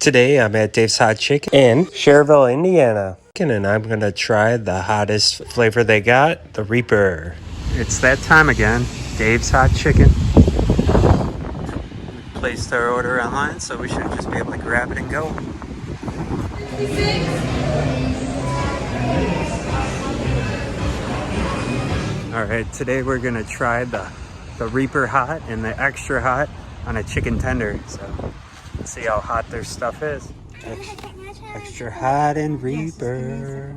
Today I'm at Dave's Hot Chicken in Schererville, Indiana. And I'm gonna try the hottest flavor they got, the Reaper. It's that time again, Dave's Hot Chicken. We placed our order online, so we should just be able to grab it and go. Alright, today we're gonna try the Reaper Hot and the Extra Hot on a chicken tender. So let's see how hot their stuff is. Extra hot and Reaper.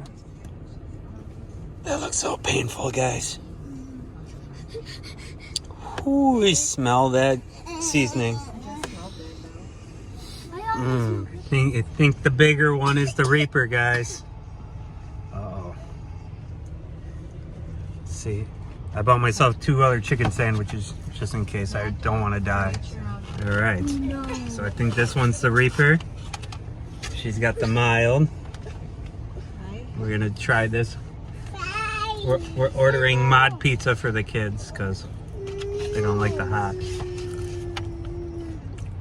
That looks so painful, guys. Ooh, we smell that seasoning. I think the bigger one is the Reaper, guys. Uh-oh. Let's see. I bought myself 2 other chicken sandwiches just in case I don't want to die. All right. So I think this one's the Reaper. She's got the mild. We're gonna try this. We're ordering mod pizza for the kids because they don't like the hot.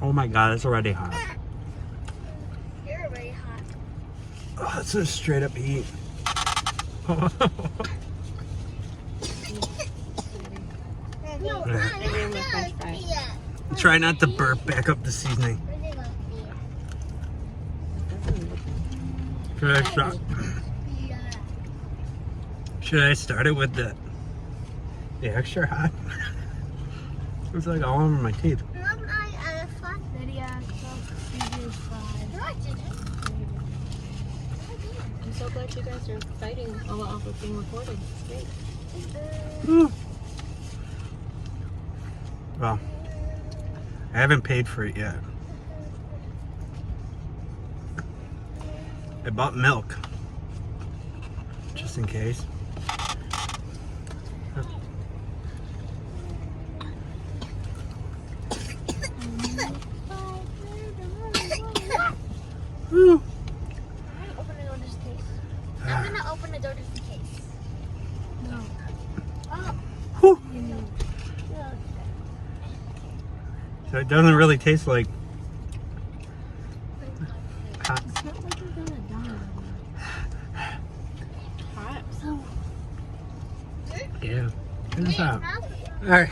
Oh my god, it's already hot. You're already hot. Oh, that's just straight up heat. Try not to burp back up the seasoning. Should I start it with the extra hot? It's like all over my teeth. I'm so glad you guys are fighting all off of being recorded. It's great. Well, I haven't paid for it yet. I bought milk, just in case. Woo. I'm gonna open the door just in case. No. Whew. So it doesn't really taste like hot. It's not like you're gonna die. Hot? Yeah, it's hot. All right,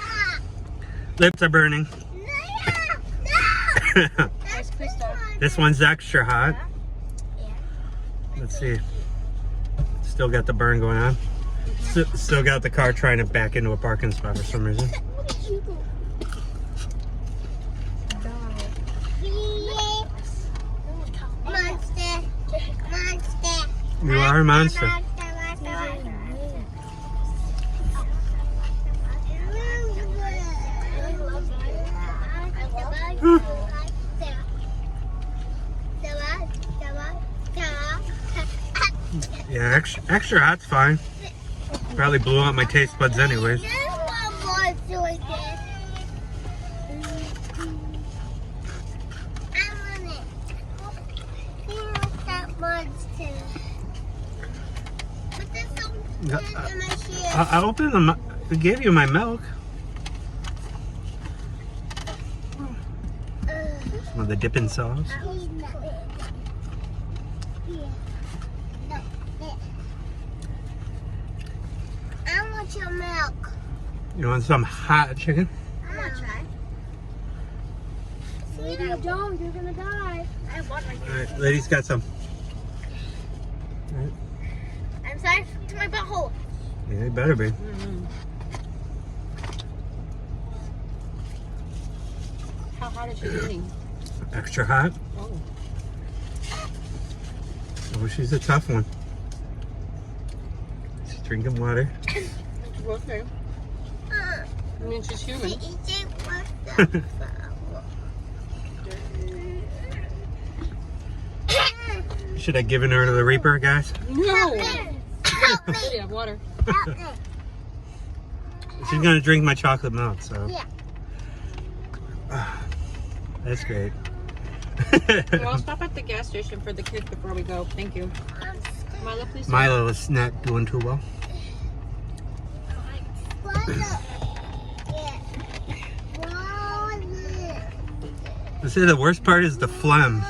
lips are burning. This one's extra hot. Let's see. Still got the burn going on. Still got the car trying to back into a parking spot for some reason. You are a monster. Yeah, extra hot's fine. Probably blew out my taste buds anyways. I opened them. I gave you my milk. Some of the dipping sauce. I want your milk. You want some hot chicken? I'm gonna try. See, you don't, you're gonna die. I have one right here. Alright, lady's got some. Alright. I'm sorry to my butthole. Yeah, it better be. How hot is she getting? Extra hot? Oh. Oh, she's a tough one. She's drinking water. Okay. I mean, she's human. Should I given her to the Reaper, guys? No! City have water. She's gonna drink my chocolate milk, so. Yeah. That's great. Well, I'll stop at the gas station for the kids before we go. Thank you. Milo, please. Milo is not doing too well. Yeah. I say the worst part is the phlegm.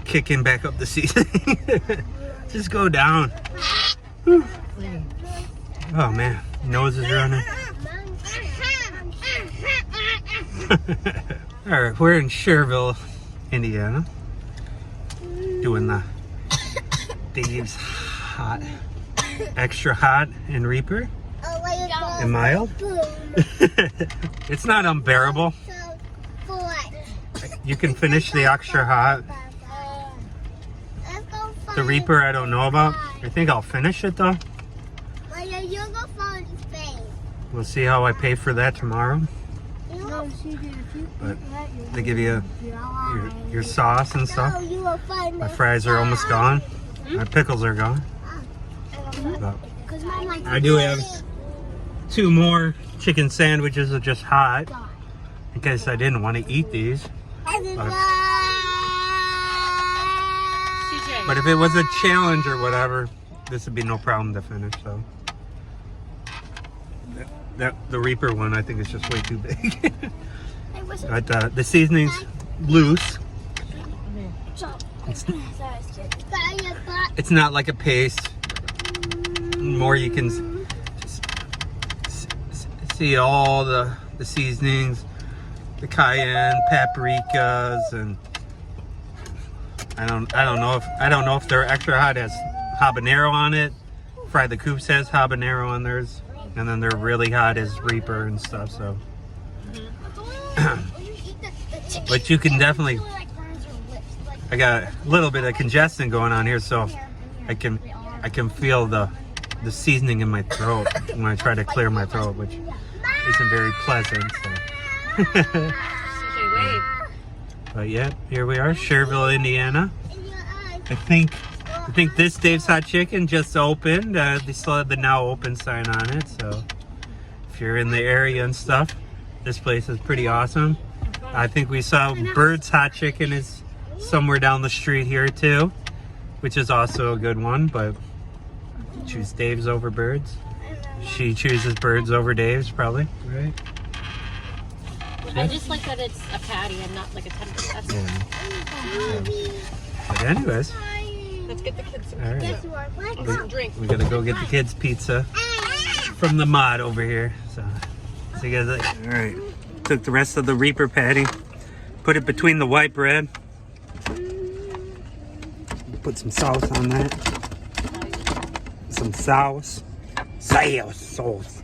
kicking back up the seasoning. Just go down. Oh man, nose is running. Alright, we're in Schererville, Indiana. Doing the Dave's hot, extra hot and Reaper. And mild. It's not unbearable. You can finish the extra hot. The Reaper I don't know about. I think I'll finish it though. We'll see how I pay for that tomorrow. But they give you your sauce and stuff. My fries are almost gone. My pickles are gone. But I do have 2 more chicken sandwiches that are just hot in case I didn't want to eat these. But if it was a challenge or whatever, this would be no problem to finish. So the Reaper one I think is just way too big. But the seasoning's loose. It's not like a paste. More you can see all the seasonings, the cayenne, paprikas, and I don't know if their extra hot has habanero on it. Fry the Coops has habanero on theirs, and then their really hot is Reaper and stuff. So, but you can definitely. I got a little bit of congestion going on here, so I can feel the seasoning in my throat when I try to clear my throat, which isn't very pleasant. So. But yeah, here we are, Schererville, Indiana. I think this Dave's Hot Chicken just opened. They still have the now open sign on it, so if you're in the area and stuff, this place is pretty awesome. I think we saw Bird's Hot Chicken is somewhere down the street here too, which is also a good one, but choose Dave's over Bird's. She chooses Bird's over Dave's probably, right? I just like that it's a patty and not like a tender. That's But anyways, let's get the kids some right. some drink. We gotta go get the kids pizza from the mod over here. So see you guys later. All right, took the rest of the Reaper patty, put it between the white bread. Put some sauce on that. Some sauce. Sauce.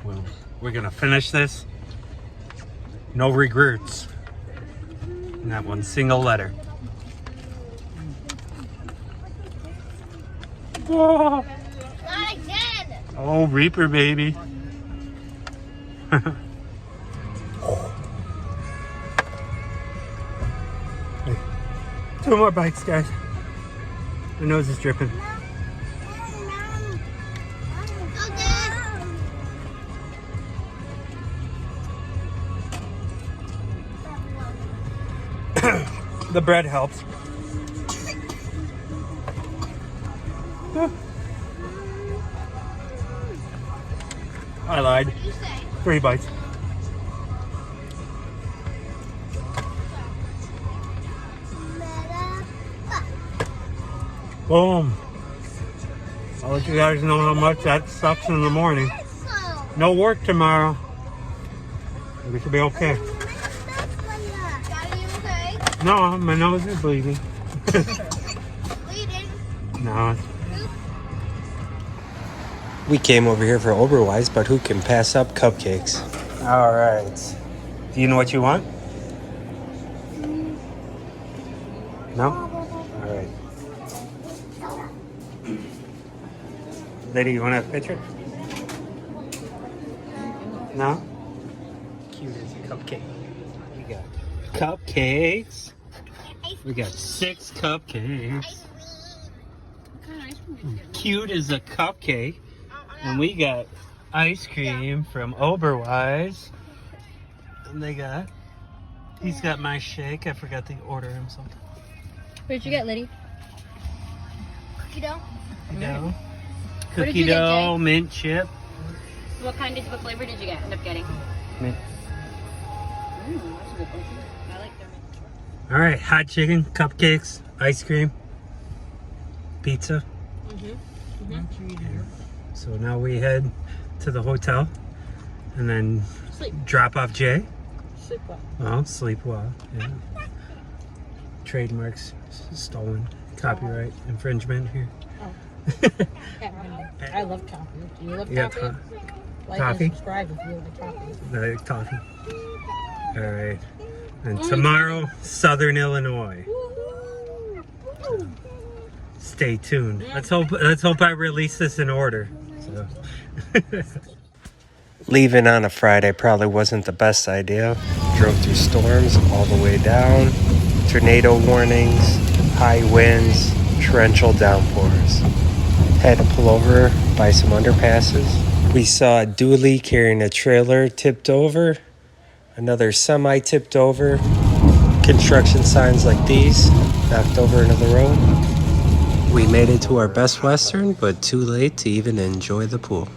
Well, we're gonna finish this. No regrets. Not one single letter. Oh, Not again. oh Reaper baby. Hey, 2 more bites, guys. My nose is dripping. The bread helps. I lied. 3 bites. Boom. I'll let you guys know how much that sucks in the morning. No work tomorrow. We should be okay. No, my nose is bleeding. No. We came over here for Oberweis, but who can pass up cupcakes? All right. Do you know what you want? No? All right. Lady, you want to have a picture? No? Cute as a cupcake. We got cupcakes. We got 6 cupcakes. Cute as a cupcake. And we got ice cream from Oberweis. And he's got my shake. I forgot to order him something. What did you get, Liddy? Cookie dough. No. What did Cookie you get, dough, Jay? mint chip. What flavor did you end up getting? Mint. That's a good one. I like their mint. All right, hot chicken, cupcakes, ice cream, pizza. So now we head to the hotel and then Sleep. drop off Jay. Sleep well. Well, sleep well. Yeah. Trademarks stolen. Copyright infringement here. I love coffee. Do you love Yeah, coffee? Like coffee? and subscribe if you love coffee. I like coffee. All right. And tomorrow, Southern Illinois. Stay tuned. Let's hope I release this in order. So. Leaving on a Friday probably wasn't the best idea. Drove through storms all the way down, tornado warnings, high winds, torrential downpours. Had to pull over by some underpasses. We saw a dually carrying a trailer tipped over, another semi tipped over, construction signs like these knocked over into the road. We made it to our Best Western, but too late to even enjoy the pool.